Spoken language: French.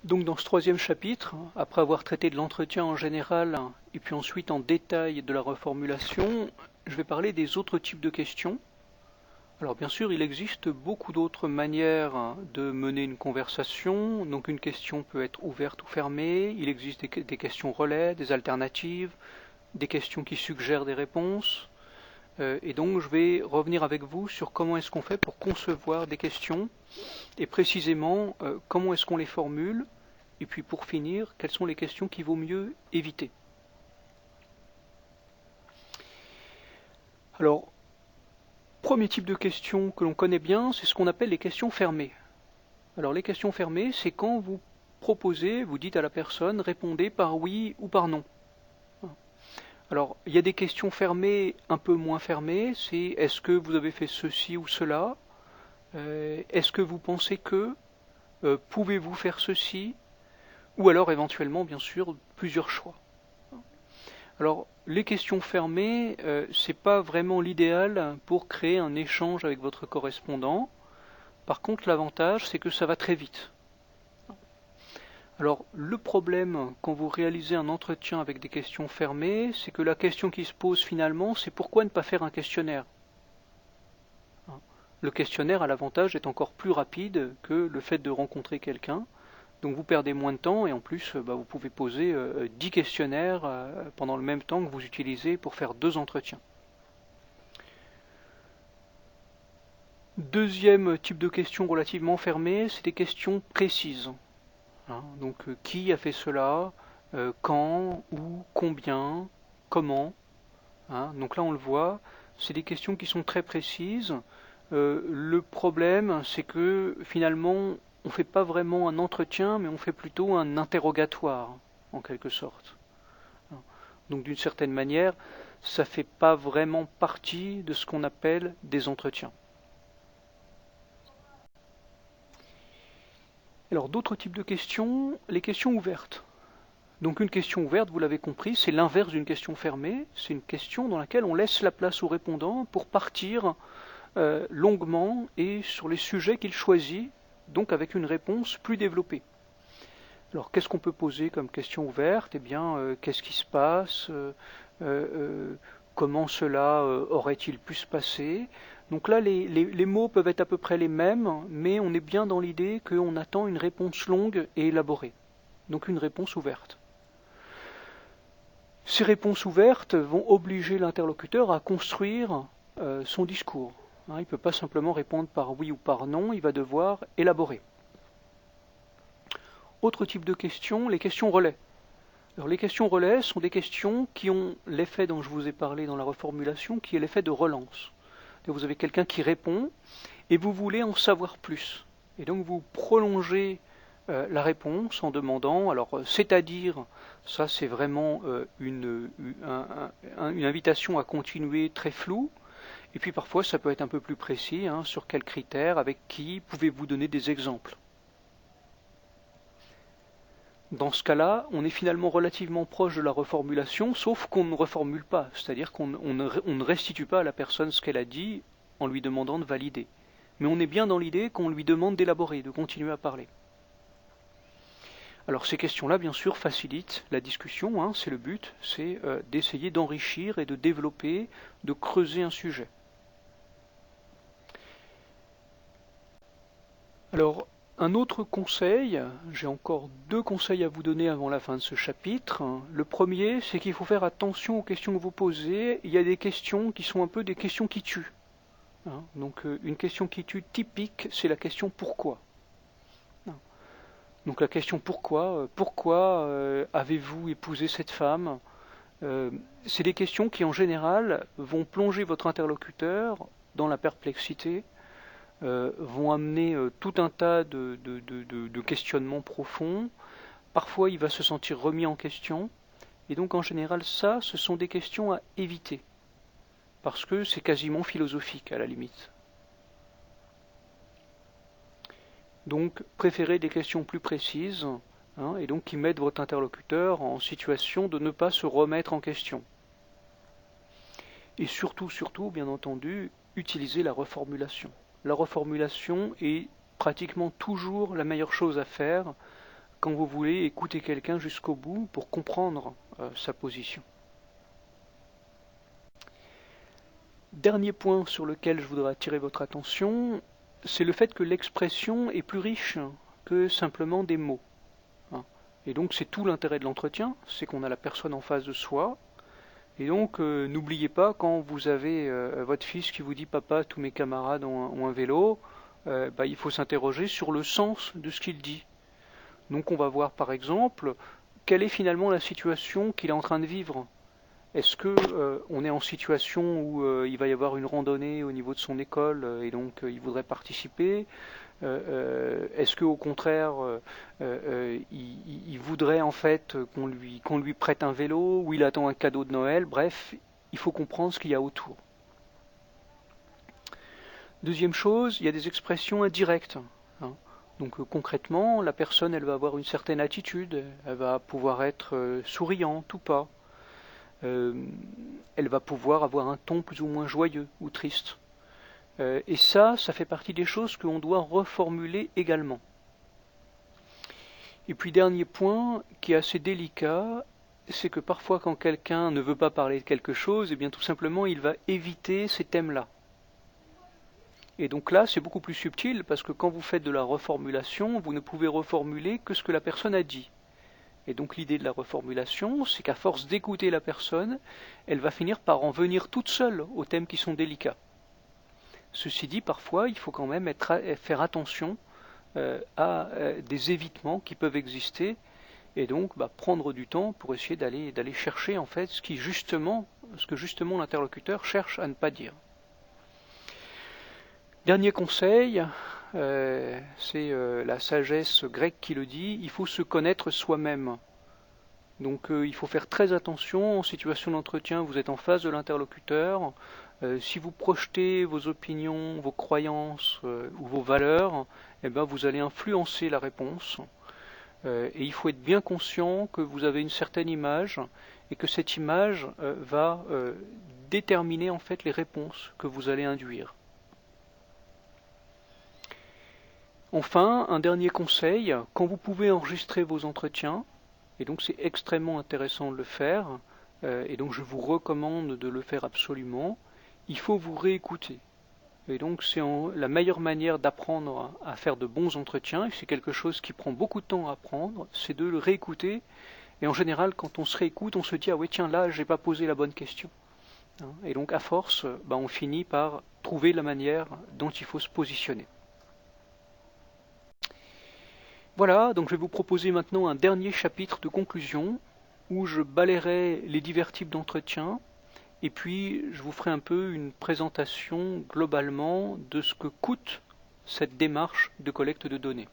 Donc dans ce troisième chapitre, après avoir traité de l'entretien en général et puis ensuite en détail de la reformulation, je vais parler des autres types de questions. Alors bien sûr, il existe beaucoup d'autres manières de mener une conversation. Donc une question peut être ouverte ou fermée. Il existe des questions relais, des alternatives, des questions qui suggèrent des réponses. Et donc je vais revenir avec vous sur comment est-ce qu'on fait pour concevoir des questions et précisément comment est-ce qu'on les formule. Et puis pour finir, quelles sont les questions qu'il vaut mieux éviter. Alors, premier type de questions que l'on connaît bien, c'est ce qu'on appelle les questions fermées. Alors les questions fermées, c'est quand vous proposez, vous dites à la personne, répondez par oui ou par non. Alors, il y a des questions fermées, un peu moins fermées, c'est est-ce que vous avez fait ceci ou cela, est-ce que vous pensez que, pouvez-vous faire ceci, ou alors éventuellement, bien sûr, plusieurs choix. Alors, les questions fermées, c'est pas vraiment l'idéal pour créer un échange avec votre correspondant. Par contre, l'avantage, c'est que ça va très vite. Alors, le problème quand vous réalisez un entretien avec des questions fermées, c'est que la question qui se pose finalement, c'est pourquoi ne pas faire un questionnaire? Le questionnaire a l'avantage d'être encore plus rapide que le fait de rencontrer quelqu'un. Donc vous perdez moins de temps et en plus vous pouvez poser 10 questionnaires pendant le même temps que vous utilisez pour faire 2 entretiens. Deuxième type de questions relativement fermées, c'est des questions précises. Donc qui a fait cela, quand, où, combien, comment. Donc là on le voit, c'est des questions qui sont très précises. Le problème, c'est que finalement, on ne fait pas vraiment un entretien, mais on fait plutôt un interrogatoire, en quelque sorte. Donc d'une certaine manière, ça ne fait pas vraiment partie de ce qu'on appelle des entretiens. Alors d'autres types de questions, les questions ouvertes. Donc une question ouverte, vous l'avez compris, c'est l'inverse d'une question fermée, c'est une question dans laquelle on laisse la place au répondant pour partir longuement et sur les sujets qu'il choisit, donc avec une réponse plus développée. Alors qu'est-ce qu'on peut poser comme question ouverte? Eh bien, qu'est-ce qui se passe? Comment cela aurait-il pu se passer? Donc là, les mots peuvent être à peu près les mêmes, mais on est bien dans l'idée qu'on attend une réponse longue et élaborée. Donc une réponse ouverte. Ces réponses ouvertes vont obliger l'interlocuteur à construire son discours. Il ne peut pas simplement répondre par oui ou par non, il va devoir élaborer. Autre type de questions, les questions relais. Alors les questions relais sont des questions qui ont l'effet dont je vous ai parlé dans la reformulation, qui est l'effet de relance. Vous avez quelqu'un qui répond et vous voulez en savoir plus. Et donc vous prolongez la réponse en demandant, alors c'est-à-dire, ça c'est vraiment une invitation à continuer très floue. Et puis parfois ça peut être un peu plus précis, sur quels critères, avec qui, pouvez-vous donner des exemples. Dans ce cas-là, on est finalement relativement proche de la reformulation, sauf qu'on ne reformule pas, c'est-à-dire qu'on ne restitue pas à la personne ce qu'elle a dit en lui demandant de valider. Mais on est bien dans l'idée qu'on lui demande d'élaborer, de continuer à parler. Alors ces questions-là, bien sûr, facilitent la discussion, c'est le but, c'est d'essayer d'enrichir et de développer, de creuser un sujet. Alors, un autre conseil, j'ai encore 2 conseils à vous donner avant la fin de ce chapitre. Le premier, c'est qu'il faut faire attention aux questions que vous posez. Il y a des questions qui sont un peu des questions qui tuent. Donc une question qui tue typique, c'est la question pourquoi. Donc la question pourquoi avez-vous épousé cette femme? C'est des questions qui en général vont plonger votre interlocuteur dans la perplexité, vont amener tout un tas de questionnements profonds. Parfois, il va se sentir remis en question. Et donc, en général, ce sont des questions à éviter. Parce que c'est quasiment philosophique, à la limite. Donc, préférez des questions plus précises, et donc qui mettent votre interlocuteur en situation de ne pas se remettre en question. Et surtout, bien entendu, utilisez la reformulation. La reformulation est pratiquement toujours la meilleure chose à faire quand vous voulez écouter quelqu'un jusqu'au bout pour comprendre sa position. Dernier point sur lequel je voudrais attirer votre attention, c'est le fait que l'expression est plus riche que simplement des mots. Et donc c'est tout l'intérêt de l'entretien, c'est qu'on a la personne en face de soi. Et donc n'oubliez pas, quand vous avez votre fils qui vous dit papa, tous mes camarades ont un vélo, il faut s'interroger sur le sens de ce qu'il dit. Donc on va voir par exemple quelle est finalement la situation qu'il est en train de vivre. Est-ce que on est en situation où il va y avoir une randonnée au niveau de son école et donc il voudrait participer? Est-ce qu'au contraire il voudrait en fait qu'on lui prête un vélo, ou il attend un cadeau de Noël? Bref, il faut comprendre ce qu'il y a autour. Deuxième chose, il y a des expressions indirectes. Donc concrètement, la personne elle va avoir une certaine attitude, elle va pouvoir être souriante ou pas. Elle va pouvoir avoir un ton plus ou moins joyeux ou triste. Et ça fait partie des choses que l'on doit reformuler également. Et puis dernier point, qui est assez délicat, c'est que parfois quand quelqu'un ne veut pas parler de quelque chose, eh bien tout simplement il va éviter ces thèmes-là. Et donc là, c'est beaucoup plus subtil, parce que quand vous faites de la reformulation, vous ne pouvez reformuler que ce que la personne a dit. Et donc l'idée de la reformulation, c'est qu'à force d'écouter la personne, elle va finir par en venir toute seule aux thèmes qui sont délicats. Ceci dit, parfois, il faut quand même faire attention à des évitements qui peuvent exister, et donc prendre du temps pour essayer d'aller chercher en fait ce que justement l'interlocuteur cherche à ne pas dire. Dernier conseil, c'est la sagesse grecque qui le dit, il faut se connaître soi-même. Donc il faut faire très attention en situation d'entretien, vous êtes en face de l'interlocuteur. Si vous projetez vos opinions, vos croyances ou vos valeurs, vous allez influencer la réponse. Et il faut être bien conscient que vous avez une certaine image et que cette image va déterminer en fait les réponses que vous allez induire. Enfin, un dernier conseil, quand vous pouvez enregistrer vos entretiens, et donc c'est extrêmement intéressant de le faire, et donc je vous recommande de le faire absolument, il faut vous réécouter. Et donc c'est la meilleure manière d'apprendre à faire de bons entretiens, et c'est quelque chose qui prend beaucoup de temps à apprendre, c'est de le réécouter, et en général quand on se réécoute, on se dit ah oui tiens là j'ai pas posé la bonne question. Et donc à force, on finit par trouver la manière dont il faut se positionner. Voilà, donc je vais vous proposer maintenant un dernier chapitre de conclusion où je balayerai les divers types d'entretiens et puis je vous ferai un peu une présentation globalement de ce que coûte cette démarche de collecte de données.